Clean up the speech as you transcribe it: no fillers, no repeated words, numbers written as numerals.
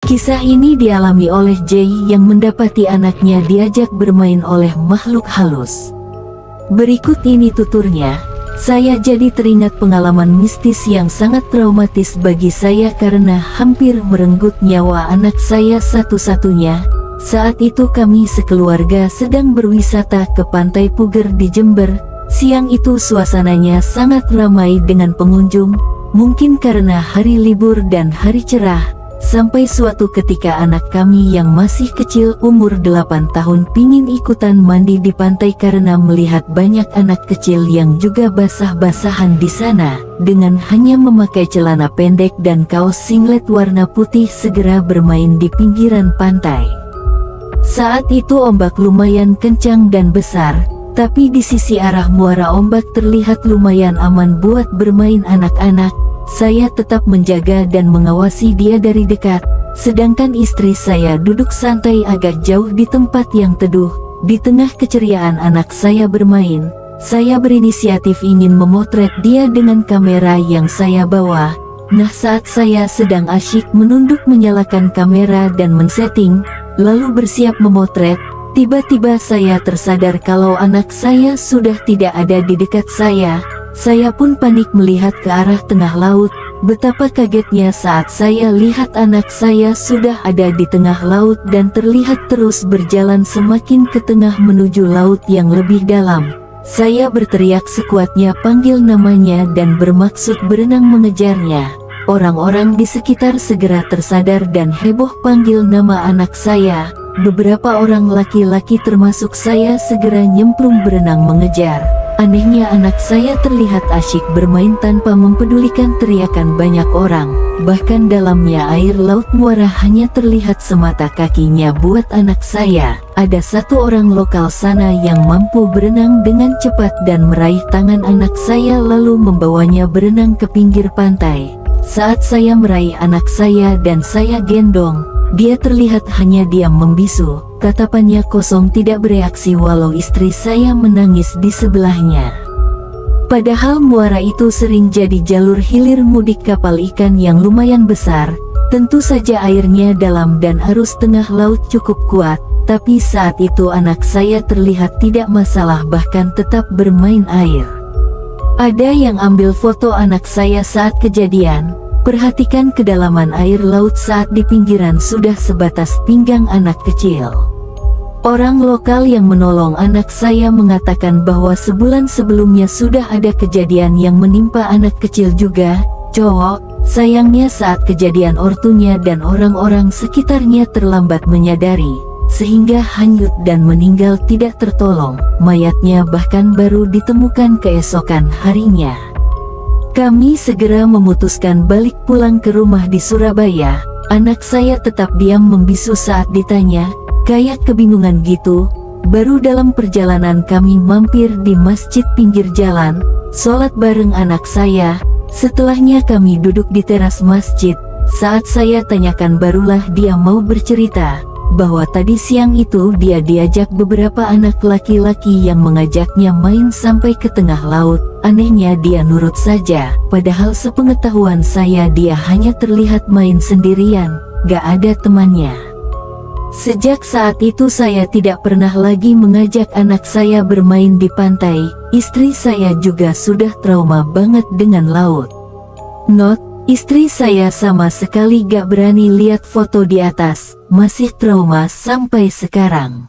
Kisah ini dialami oleh Jay yang mendapati anaknya diajak bermain oleh makhluk halus. Berikut ini tuturnya. Saya jadi teringat pengalaman mistis yang sangat traumatis bagi saya karena hampir merenggut nyawa anak saya satu-satunya. Saat itu kami sekeluarga sedang berwisata ke Pantai Puger di Jember. Siang itu suasananya sangat ramai dengan pengunjung, mungkin karena hari libur dan hari cerah. Sampai suatu ketika anak kami yang masih kecil umur 8 tahun pingin ikutan mandi di pantai karena melihat banyak anak kecil yang juga basah-basahan di sana. Dengan hanya memakai celana pendek dan kaos singlet warna putih segera bermain di pinggiran pantai. Saat itu ombak lumayan kencang dan besar, tapi di sisi arah muara ombak terlihat lumayan aman buat bermain anak-anak. Saya tetap menjaga dan mengawasi dia dari dekat, sedangkan istri saya duduk santai agak jauh di tempat yang teduh. Di tengah keceriaan anak saya bermain, saya berinisiatif ingin memotret dia dengan kamera yang saya bawa. Nah, saat saya sedang asyik menunduk menyalakan kamera dan men-setting, lalu bersiap memotret, tiba-tiba saya tersadar kalau anak saya sudah tidak ada di dekat saya. Saya pun panik melihat ke arah tengah laut. Betapa kagetnya saat saya lihat anak saya sudah ada di tengah laut dan terlihat terus berjalan semakin ke tengah menuju laut yang lebih dalam. Saya berteriak sekuatnya panggil namanya dan bermaksud berenang mengejarnya. Orang-orang di sekitar segera tersadar dan heboh panggil nama anak saya. Beberapa orang laki-laki termasuk saya segera nyemplung berenang mengejar. Anehnya anak saya terlihat asyik bermain tanpa mempedulikan teriakan banyak orang. Bahkan dalamnya air laut muara hanya terlihat semata kakinya buat anak saya. Ada satu orang lokal sana yang mampu berenang dengan cepat dan meraih tangan anak saya lalu membawanya berenang ke pinggir pantai. Saat saya meraih anak saya dan saya gendong, dia terlihat hanya diam membisu. Tatapannya kosong tidak bereaksi walau istri saya menangis di sebelahnya. Padahal muara itu sering jadi jalur hilir mudik kapal ikan yang lumayan besar. Tentu saja airnya dalam dan arus tengah laut cukup kuat. Tapi saat itu anak saya terlihat tidak masalah bahkan tetap bermain air. Ada yang ambil foto anak saya saat kejadian. Perhatikan kedalaman air laut saat di pinggiran sudah sebatas pinggang anak kecil. Orang lokal yang menolong anak saya mengatakan bahwa sebulan sebelumnya sudah ada kejadian yang menimpa anak kecil juga, cowok. Sayangnya saat kejadian ortunya dan orang-orang sekitarnya terlambat menyadari, sehingga hanyut dan meninggal tidak tertolong. Mayatnya bahkan baru ditemukan keesokan harinya. Kami segera memutuskan balik pulang ke rumah di Surabaya. Anak saya tetap diam membisu saat ditanya, kayak kebingungan gitu. Baru dalam perjalanan kami mampir di masjid pinggir jalan, sholat bareng anak saya. Setelahnya kami duduk di teras masjid. Saat saya tanyakan barulah dia mau bercerita bahwa tadi siang itu dia diajak beberapa anak laki-laki yang mengajaknya main sampai ke tengah laut. Anehnya dia nurut saja, padahal sepengetahuan saya dia hanya terlihat main sendirian, gak ada temannya. Sejak saat itu saya tidak pernah lagi mengajak anak saya bermain di pantai. Istri saya juga sudah trauma banget dengan laut. Not, istri saya sama sekali gak berani lihat foto di atas, masih trauma sampai sekarang.